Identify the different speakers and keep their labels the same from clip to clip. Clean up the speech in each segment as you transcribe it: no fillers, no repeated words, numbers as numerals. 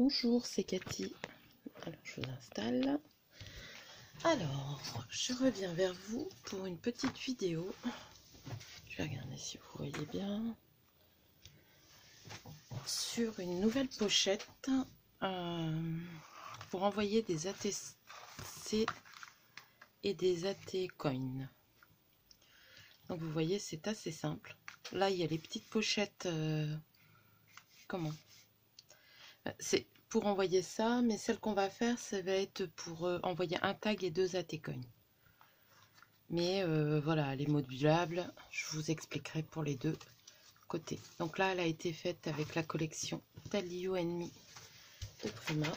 Speaker 1: Bonjour, c'est Cathy. Alors, je vous installe. Alors, je reviens vers vous pour une petite vidéo. Je vais regarder si vous voyez bien. Sur une nouvelle pochette pour envoyer des ATC et des AT Coins. Donc, vous voyez, c'est assez simple. Là, il y a les petites pochettes. Comment ? C'est pour envoyer ça, mais celle qu'on va faire, ça va être pour envoyer un tag et 2 AT-Coins. Mais voilà, elle est modulable, je vous expliquerai pour les deux côtés. Donc là, elle a été faite avec la collection Tally Me de Prima.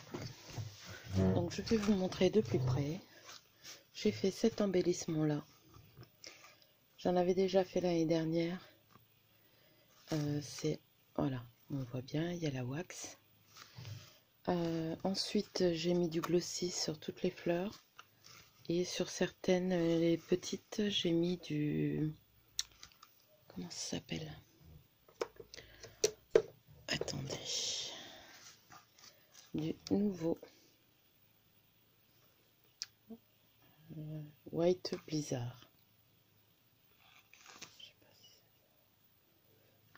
Speaker 1: Donc je vais vous montrer de plus près. J'ai fait cet embellissement-là. J'en avais déjà fait l'année dernière. C'est, voilà, on voit bien, il y a la wax. Ensuite, j'ai mis du glossy sur toutes les fleurs. Et sur certaines, les petites, j'ai mis du... Comment ça s'appelle? Attendez. Du nouveau. White Blizzard. Je sais pas si...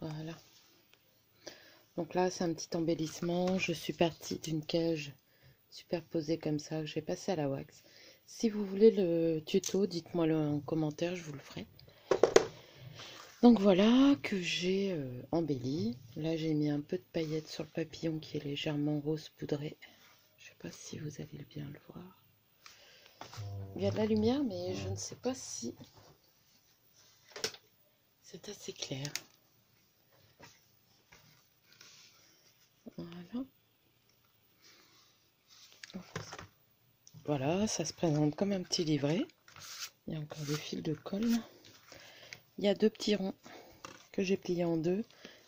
Speaker 1: Voilà. Donc là, c'est un petit embellissement. Je suis partie d'une cage superposée comme ça que j'ai passé à la wax. Si vous voulez le tuto, dites-moi le en commentaire, je vous le ferai. Donc voilà que j'ai embelli. Là, j'ai mis un peu de paillettes sur le papillon qui est légèrement rose poudré. Je sais pas si vous allez bien le voir. Il y a de la lumière, mais je ne sais pas si c'est assez clair. Voilà. Voilà, ça se présente comme un petit livret. Il y a encore des fils de colle. Il y a deux petits ronds que j'ai pliés en deux.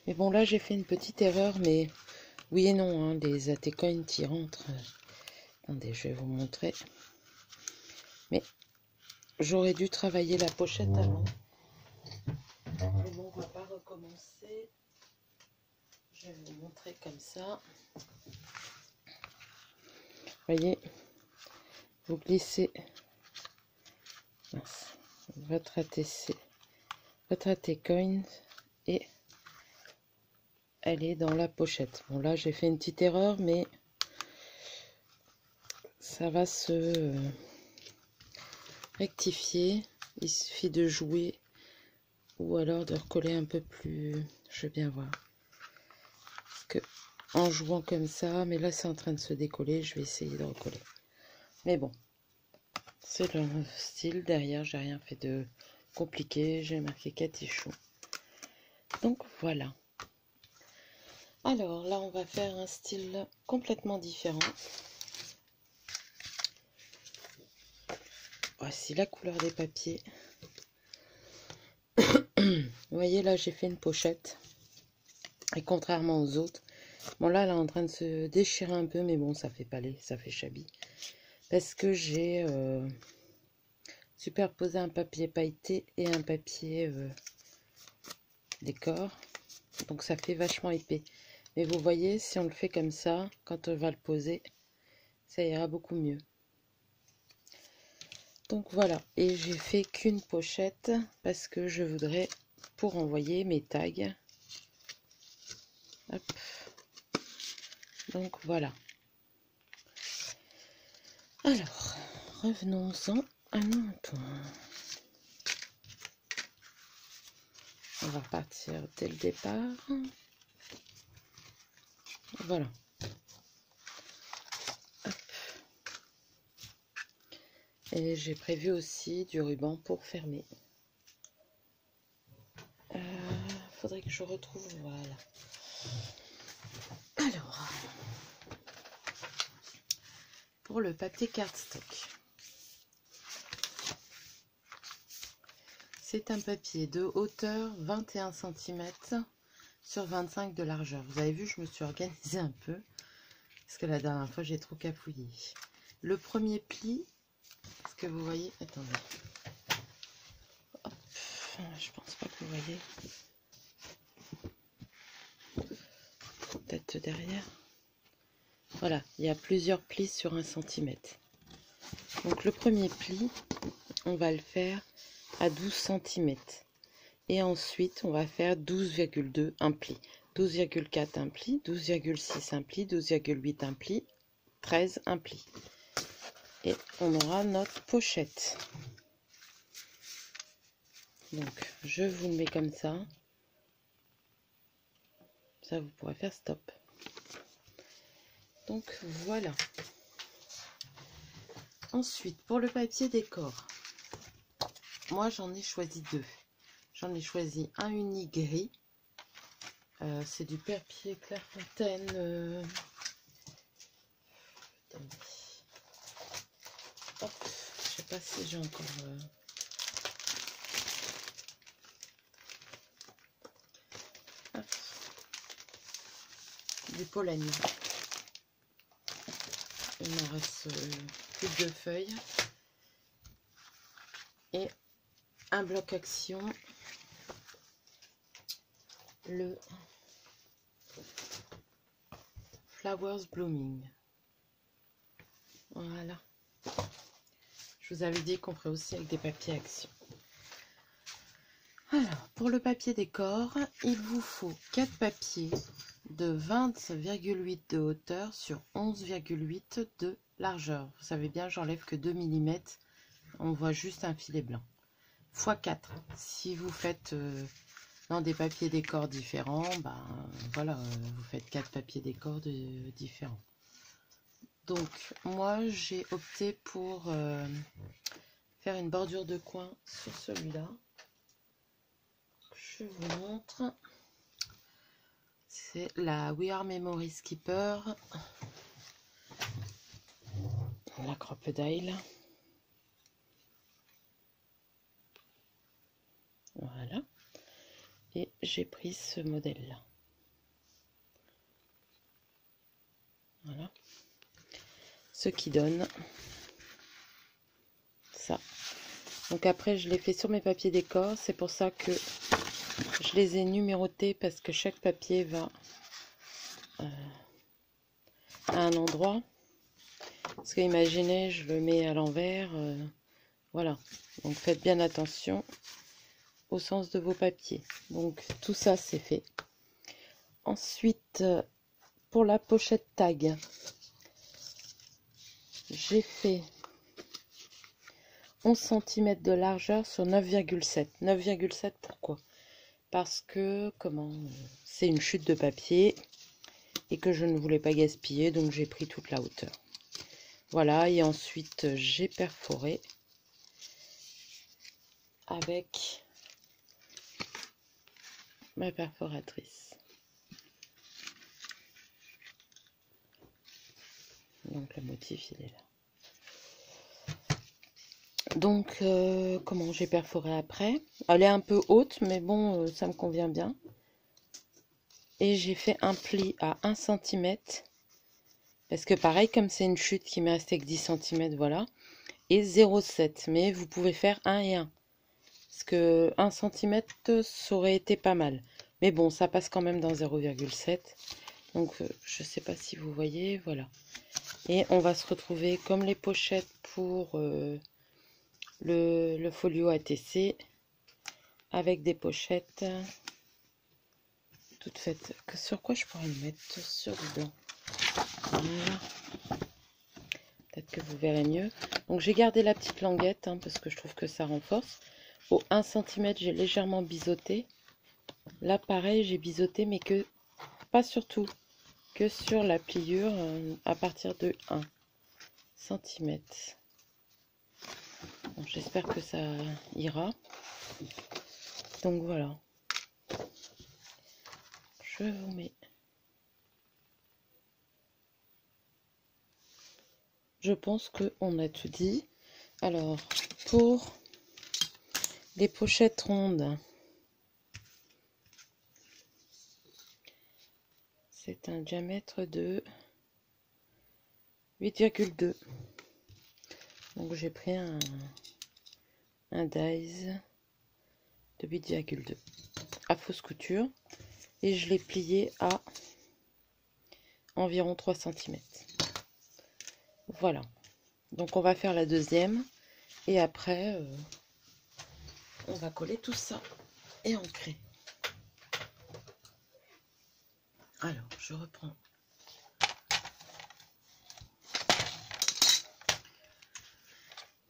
Speaker 1: Mais bon, là, j'ai fait une petite erreur, mais oui et non, hein, les AT-Coins qui rentrent. Attendez, je vais vous montrer. Mais j'aurais dû travailler la pochette avant. Mais bon, on va pas recommencer. Je vais vous montrer comme ça. Vous voyez, vous glissez votre AT-Coin et elle est dans la pochette. Bon, là, j'ai fait une petite erreur, mais ça va se rectifier. Il suffit de jouer ou alors de recoller un peu plus. Je vais bien voir. Parce que en jouant comme ça, mais là, c'est en train de se décoller. Je vais essayer de recoller. Mais bon, c'est le style. Derrière, j'ai rien fait de compliqué. J'ai marqué Cathy Chou. Donc voilà. Alors là, on va faire un style complètement différent. Voici la couleur des papiers. Vous voyez, là, j'ai fait une pochette. Et contrairement aux autres, bon là, elle est en train de se déchirer un peu, mais bon, ça fait palais, ça fait chabis. Parce que j'ai superposé un papier pailleté et un papier décor. Donc ça fait vachement épais. Mais vous voyez, si on le fait comme ça, quand on va le poser, ça ira beaucoup mieux. Donc voilà, et j'ai fait qu'une pochette parce que je voudrais, pour envoyer mes tags. Hop. Donc voilà. Alors, revenons-en à mon tour. On va repartir dès le départ. Voilà. Hop. Et j'ai prévu aussi du ruban pour fermer. Faudrait que je retrouve, voilà. Alors, pour le papier cardstock, c'est un papier de hauteur 21 cm sur 25 de largeur. Vous avez vu, je me suis organisée un peu, parce que la dernière fois, j'ai trop cafouillé. Le premier pli, est-ce que vous voyez? Attendez. Hop, je pense pas que vous voyez. Peut-être derrière. Voilà, il y a plusieurs plis sur 1 cm. Donc le premier pli, on va le faire à 12 cm. Et ensuite, on va faire 12,2 un pli, 12,4 un pli, 12,6 un pli, 12,8 un pli, 13 un pli. Et on aura notre pochette. Donc, je vous le mets comme ça. Ça, vous pourrez faire stop. Donc, voilà. Ensuite, pour le papier décor, moi, j'en ai choisi 2. J'en ai choisi un uni gris. C'est du papier Clairefontaine. Hop, je sais pas si j'ai encore... du Pologne. Il m'en reste plus de 2 feuilles. Et un bloc action. Le Flowers Blooming. Voilà. Je vous avais dit qu'on ferait aussi avec des papiers action. Alors, pour le papier décor, il vous faut 4 papiers de 20,8 de hauteur sur 11,8 de largeur. Vous savez bien, j'enlève que 2 mm. On voit juste un filet blanc. X 4. Si vous faites dans des papiers décor différents, ben voilà, vous faites 4 papiers décor différents. Donc, moi, j'ai opté pour faire une bordure de coin sur celui-là. Je vous montre. C'est la We Are Memory Skipper. La Crocodile. Voilà. Et j'ai pris ce modèle-là. Voilà. Ce qui donne ça. Donc après, je l'ai fait sur mes papiers décor. C'est pour ça que je les ai numérotés, parce que chaque papier va à un endroit. Parce que imaginez, je le mets à l'envers. Voilà. Donc faites bien attention au sens de vos papiers. Donc tout ça, c'est fait. Ensuite, pour la pochette tag, j'ai fait 11 cm de largeur sur 9,7. 9,7 pourquoi? Parce que c'est une chute de papier et que je ne voulais pas gaspiller, donc j'ai pris toute la hauteur. Voilà, et ensuite j'ai perforé avec ma perforatrice. Donc le motif il est là. Donc comment j'ai perforé après? Elle est un peu haute, mais bon, ça me convient bien. Et j'ai fait un pli à 1 cm. Parce que pareil, comme c'est une chute qui m'est restée que 10 cm, voilà. Et 0,7. Mais vous pouvez faire 1 et 1. Parce que 1 cm, ça aurait été pas mal. Mais bon, ça passe quand même dans 0,7. Donc, je sais pas si vous voyez, voilà. Et on va se retrouver comme les pochettes pour le folio ATC. Avec des pochettes toutes faites. Sur quoi je pourrais le mettre? Sur du blanc. Voilà. Peut-être que vous verrez mieux. Donc j'ai gardé la petite languette parce que je trouve que ça renforce. Au 1 cm, j'ai légèrement biseauté. Là pareil, j'ai biseauté, mais que pas sur tout, que sur la pliure à partir de 1 cm. Bon, j'espère que ça ira. Donc voilà. Je vous mets. Je pense qu'on a tout dit. Alors, pour les pochettes rondes, c'est un diamètre de 8,2. Donc j'ai pris un dies de 8,2 à fausse couture et je l'ai plié à environ 3 cm. Voilà. Donc on va faire la deuxième et après on va coller tout ça et ancrer. Alors je reprends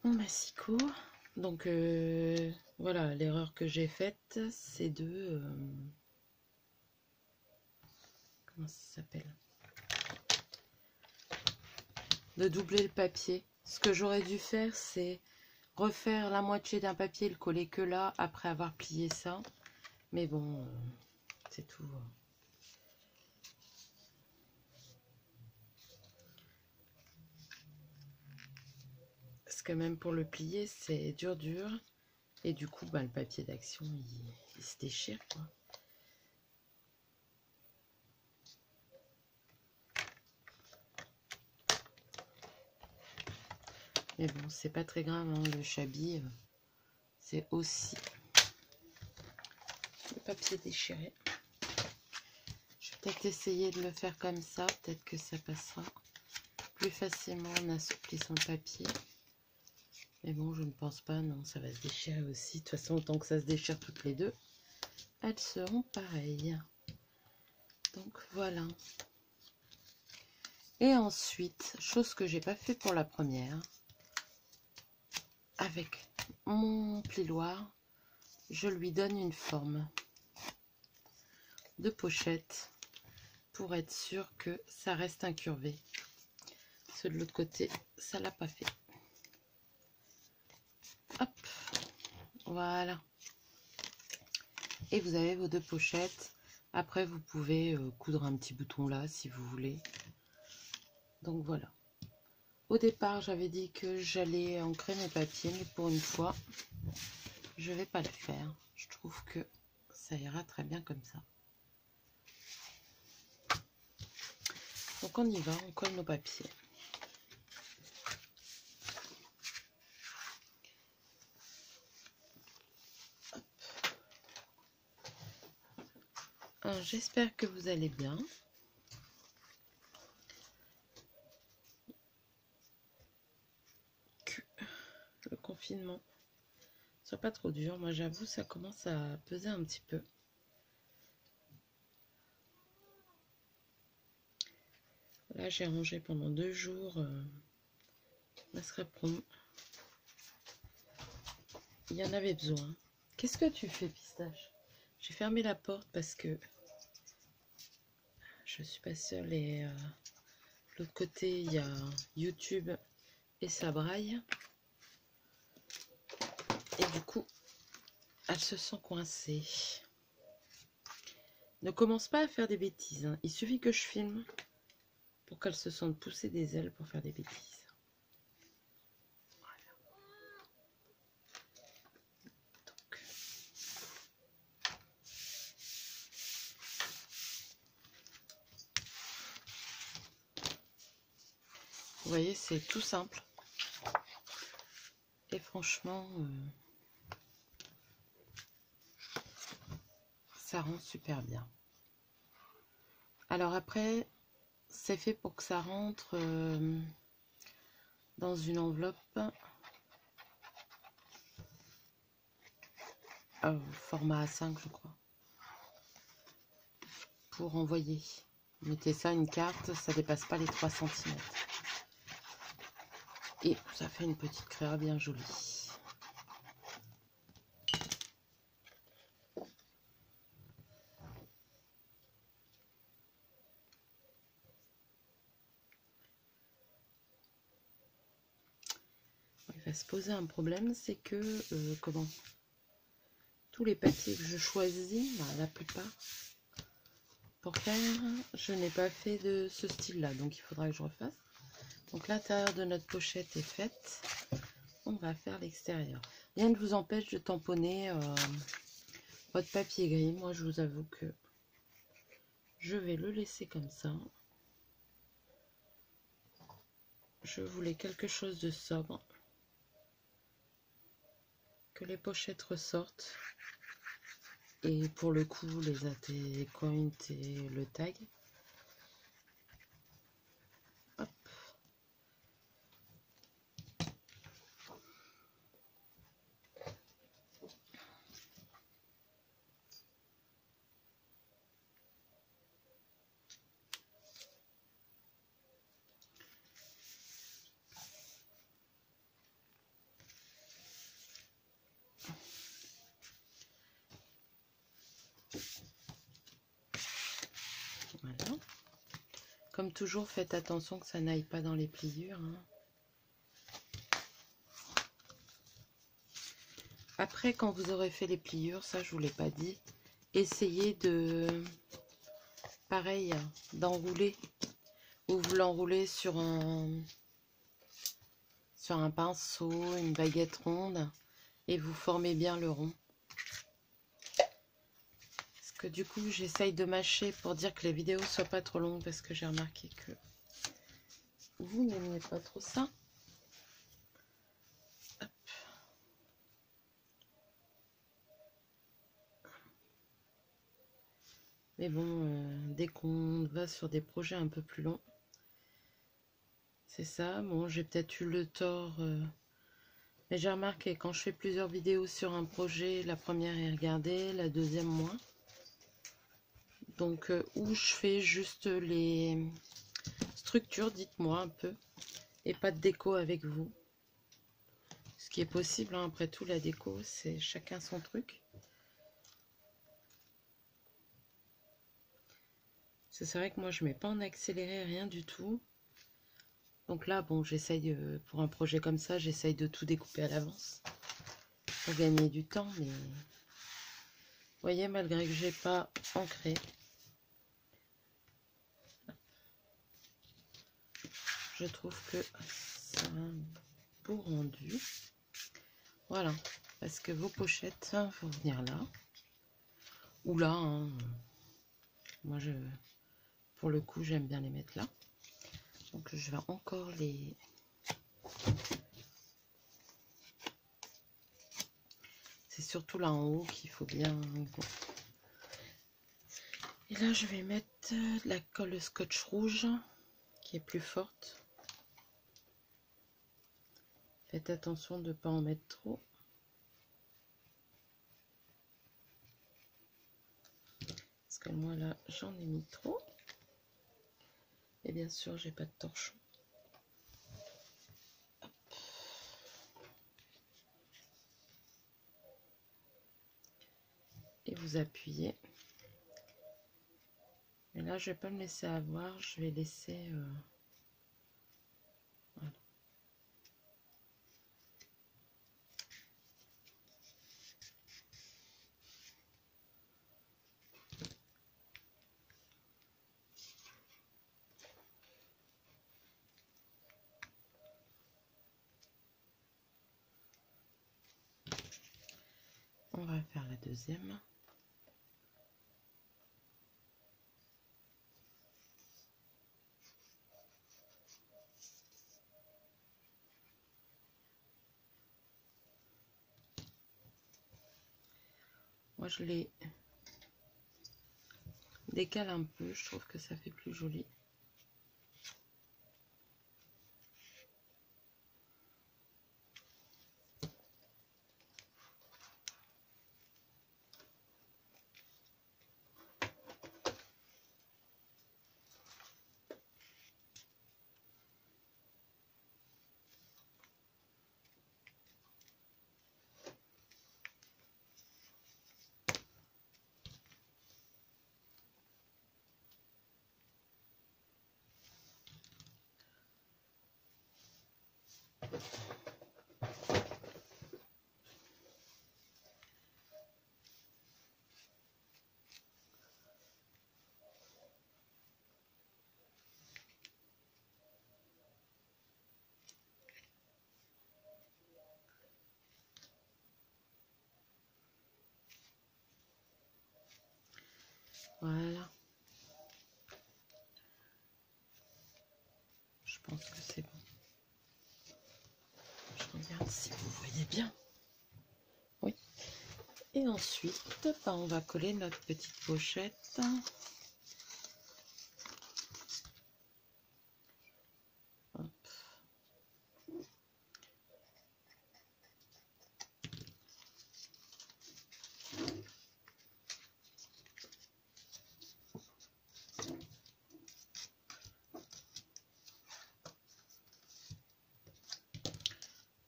Speaker 1: mon massicot. Donc voilà, l'erreur que j'ai faite, c'est de comment ça s'appelle, de doubler le papier. Ce que j'aurais dû faire, c'est refaire la moitié d'un papier, le coller que là après avoir plié ça. Mais bon, c'est tout. Parce que même pour le plier, c'est dur. Et du coup, bah, le papier d'action, il se déchire, quoi. Mais bon, c'est pas très grave, hein, le chablis, c'est aussi le papier déchiré. Je vais peut-être essayer de le faire comme ça, peut-être que ça passera plus facilement en assouplissant le papier. Mais bon, je ne pense pas, non, ça va se déchirer aussi. De toute façon, autant que ça se déchire toutes les deux, elles seront pareilles. Donc voilà. Et ensuite, chose que j'ai pas fait pour la première, avec mon plioir, je lui donne une forme de pochette pour être sûr que ça reste incurvé. Ceux de l'autre côté, ça l'a pas fait. Hop, voilà. Et vous avez vos deux pochettes. Après, vous pouvez coudre un petit bouton là si vous voulez. Donc voilà. Au départ, j'avais dit que j'allais ancrer mes papiers, mais pour une fois, je vais pas le faire. Je trouve que ça ira très bien comme ça. Donc on y va, on colle nos papiers. J'espère que vous allez bien. Que le confinement soit pas trop dur. Moi j'avoue, ça commence à peser un petit peu. Là j'ai rangé pendant 2 jours ma scrap-room. Il y en avait besoin. Qu'est-ce que tu fais, Pistache? J'ai fermé la porte parce que je suis pas seule et de l'autre côté il y a YouTube et ça braille. Et du coup, elle se sent coincée. Ne commence pas à faire des bêtises, hein. Il suffit que je filme pour qu'elle se sente pousser des ailes pour faire des bêtises. Voilà. Donc. Vous voyez, c'est tout simple. Et franchement, ça rend super bien. Alors après, c'est fait pour que ça rentre dans une enveloppe format A5, je crois, pour envoyer. Mettez ça, une carte, ça dépasse pas les 3 cm. Et ça fait une petite créa bien jolie. Il va se poser un problème, c'est que tous les papiers que je choisis, la plupart, pour faire, je n'ai pas fait de ce style-là, donc il faudra que je refasse. Donc l'intérieur de notre pochette est faite. On va faire l'extérieur. Rien ne vous empêche de tamponner votre papier gris. Moi, je vous avoue que je vais le laisser comme ça. Je voulais quelque chose de sobre. Que les pochettes ressortent. Et pour le coup, les AT-Coins et le tag. Comme toujours, faites attention que ça n'aille pas dans les pliures. Hein. Après, quand vous aurez fait les pliures, ça je vous l'ai pas dit, essayez de, pareil, d'enrouler. Ou vous l'enroulez sur un pinceau, une baguette ronde, et vous formez bien le rond. Parce que du coup, j'essaye de mâcher pour dire que les vidéos soient pas trop longues, parce que j'ai remarqué que vous n'aimiez pas trop ça. Hop. Mais bon, dès qu'on va sur des projets un peu plus longs, c'est ça. Bon, j'ai peut-être eu le tort, mais j'ai remarqué quand je fais plusieurs vidéos sur un projet, la première est regardée, la deuxième moins. Donc, où je fais juste les structures, dites-moi un peu, et pas de déco avec vous. Ce qui est possible, hein, après tout, la déco, c'est chacun son truc. C'est vrai que moi, je mets pas en accéléré, rien du tout. Donc là, bon, j'essaye, pour un projet comme ça, j'essaye de tout découper à l'avance pour gagner du temps, mais vous voyez, malgré que j'ai pas ancré, je trouve que ça a un beau rendu. Voilà, parce que vos pochettes vont venir là, ou là, hein. Moi, pour le coup, j'aime bien les mettre là. Donc, je vais encore les... C'est surtout là en haut qu'il faut bien... Et là, je vais mettre de la colle scotch rouge, qui est plus forte. Faites attention de ne pas en mettre trop. Parce que moi, là, j'en ai mis trop. Et bien sûr, j'ai pas de torchon. Hop. Et vous appuyez. Mais là, je vais pas me laisser avoir. Je vais laisser... Voilà. On va faire la deuxième. Moi, je les décale un peu. Je trouve que ça fait plus joli. Voilà. Je pense que c'est bon. Je regarde si vous voyez bien. Oui. Et ensuite, bah, on va coller notre petite pochette. Hop.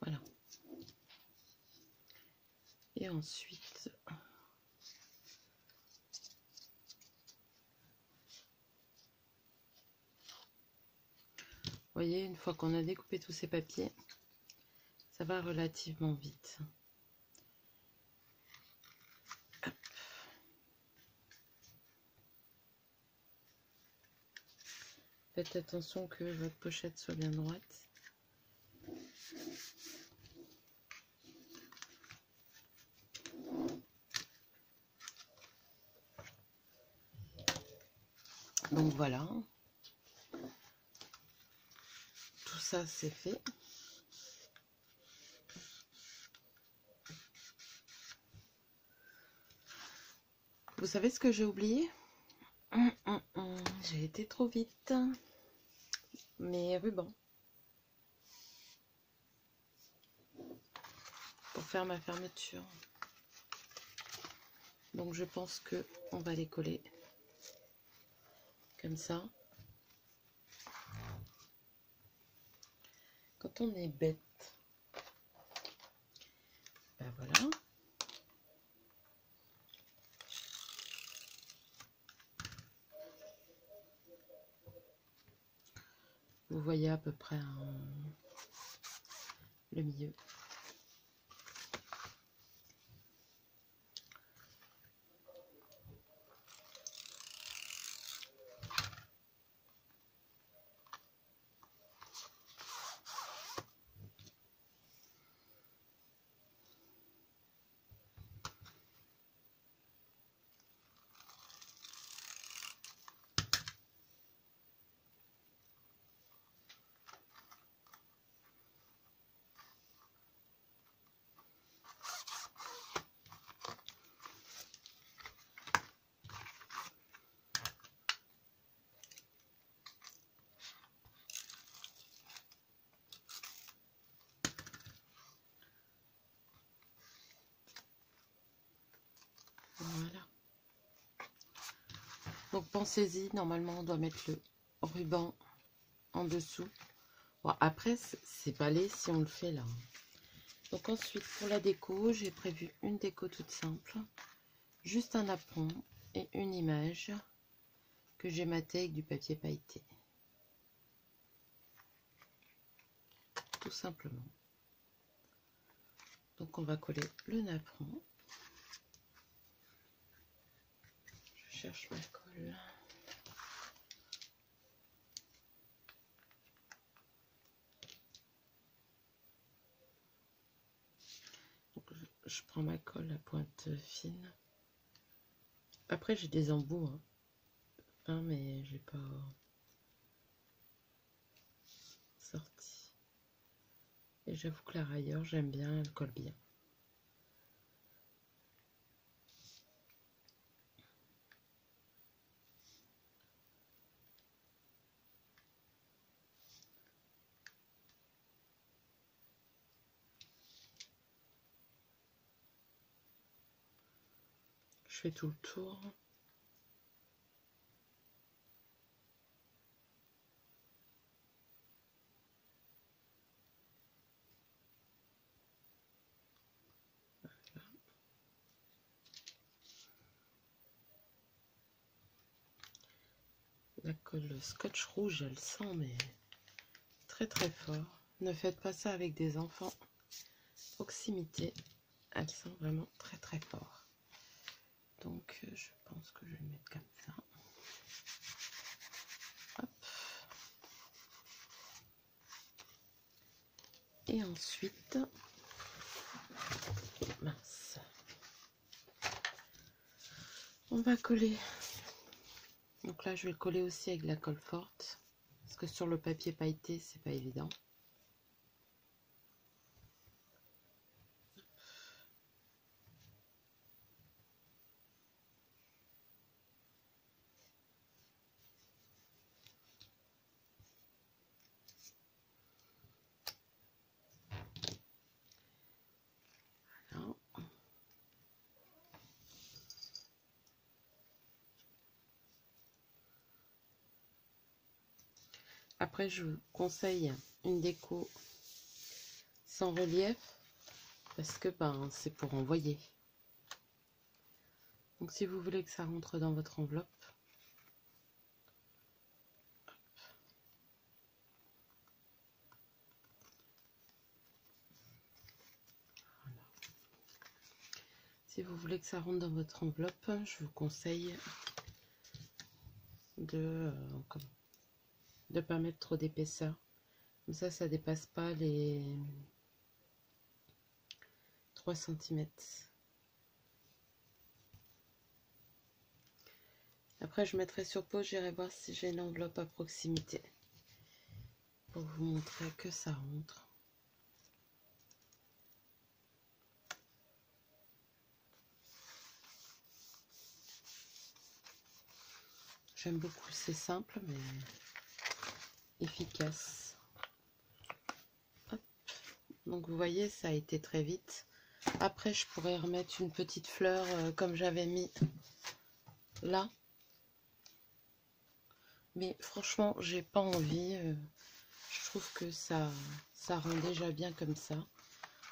Speaker 1: Voilà. Et ensuite, voyez, une fois qu'on a découpé tous ces papiers, ça va relativement vite. Hop. Faites attention que votre pochette soit bien droite. Donc voilà, tout ça c'est fait. Vous savez ce que j'ai oublié? J'ai été trop vite. Mes rubans. Pour faire ma fermeture. Donc je pense que on va les coller comme ça. Quand on est bête, ben voilà. Vous voyez à peu près le milieu. Voilà. Donc pensez-y, normalement on doit mettre le ruban en dessous. Bon, après c'est pas laid si on le fait là. Donc ensuite pour la déco, j'ai prévu une déco toute simple. Juste un apron et une image que j'ai matée avec du papier pailleté. Tout simplement. Donc on va coller le napperon. Je cherche ma colle. Donc je prends ma colle à pointe fine. Après j'ai des embouts, hein, mais j'ai pas sorti. Et j'avoue que la railleur, j'aime bien, elle colle bien. Je fais tout le tour. La colle scotch rouge, elle sent mais très très fort. Ne faites pas ça avec des enfants. Proximité, elle sent vraiment très très fort. Donc je pense que je vais le mettre comme ça. Hop. Et ensuite, mince, on va coller. Donc là je vais le coller aussi avec de la colle forte. Parce que sur le papier pailleté, c'est pas évident. Voilà. Après, je vous conseille une déco sans relief parce que ben, c'est pour envoyer. Donc si vous voulez que ça rentre dans votre enveloppe, Si vous voulez que ça rentre dans votre enveloppe, je vous conseille de ne pas mettre trop d'épaisseur. Comme ça dépasse pas les 3 cm. Après, je mettrai sur pause, j'irai voir si j'ai une enveloppe à proximité pour vous montrer que ça rentre. J'aime beaucoup, c'est simple mais efficace. Hop. Donc vous voyez, ça a été très vite. Après, je pourrais remettre une petite fleur comme j'avais mis là. Mais franchement, j'ai pas envie. Je trouve que ça rend déjà bien comme ça.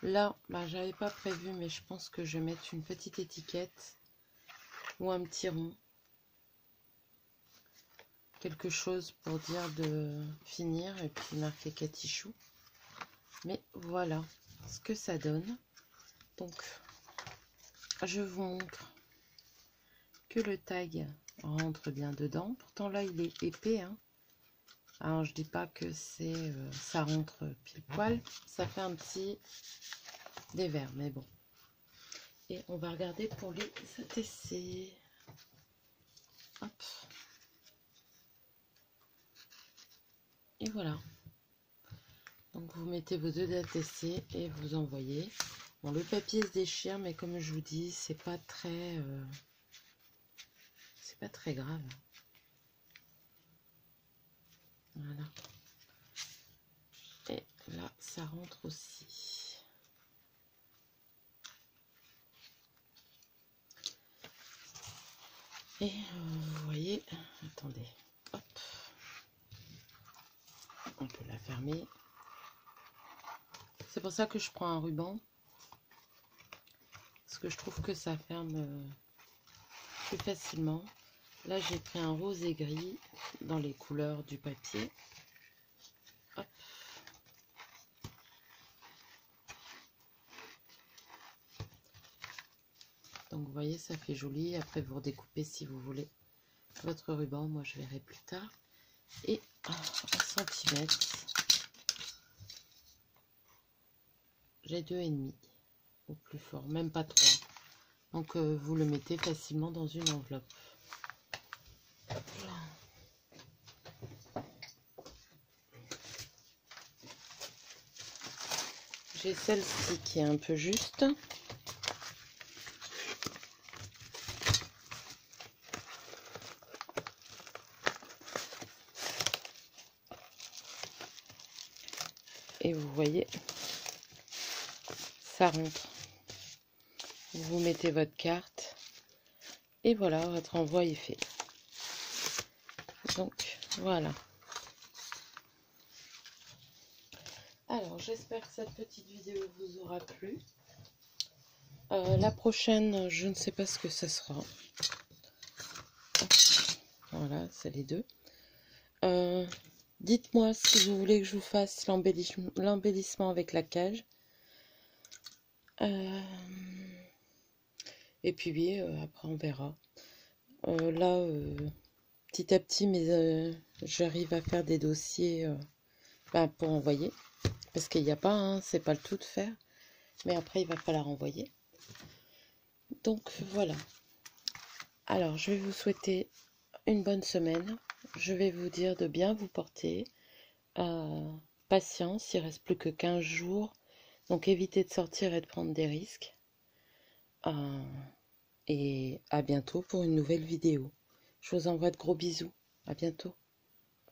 Speaker 1: Là, bah, j'avais pas prévu, mais je pense que je vais mettre une petite étiquette ou un petit rond. Quelque chose pour dire de finir et puis marquer Catichou. Mais voilà ce que ça donne. Donc, je vous montre que le tag rentre bien dedans. Pourtant là, il est épais, hein. Alors, je dis pas que c'est ça rentre pile poil. Ça fait un petit dévers, mais bon. Et on va regarder pour les ATC. Hop. Et voilà. Donc vous mettez vos deux ATC et vous envoyez. Bon, le papier se déchire, mais comme je vous dis, c'est pas très grave. Voilà. Et là, ça rentre aussi. Et vous voyez, attendez, hop, on peut la fermer. C'est pour ça que je prends un ruban, parce que je trouve que ça ferme plus facilement. Là, j'ai pris un rose et gris dans les couleurs du papier. Hop. Donc, vous voyez, ça fait joli. Après, vous redécoupez si vous voulez votre ruban. Moi, je verrai plus tard. Et 1 cm. J'ai 2,5 au plus fort, même pas 3. Donc, vous le mettez facilement dans une enveloppe. J'ai celle-ci qui est un peu juste. Et vous voyez, ça rentre. Vous mettez votre carte. Et voilà, votre envoi est fait. Donc, voilà. Alors, j'espère que cette petite vidéo vous aura plu. La prochaine, je ne sais pas ce que ça sera. Voilà, c'est les deux. Dites-moi si vous voulez que je vous fasse l'embellissement avec la cage. Et puis oui, après on verra. Là, petit à petit, mais j'arrive à faire des dossiers pour envoyer. Parce qu'il n'y a pas, hein, c'est pas le tout de faire. Mais après, il va falloir envoyer. Donc voilà. Alors, je vais vous souhaiter une bonne semaine. Je vais vous dire de bien vous porter. Patience, il ne reste plus que 15 jours. Donc évitez de sortir et de prendre des risques. Et à bientôt pour une nouvelle vidéo. Je vous envoie de gros bisous. À bientôt.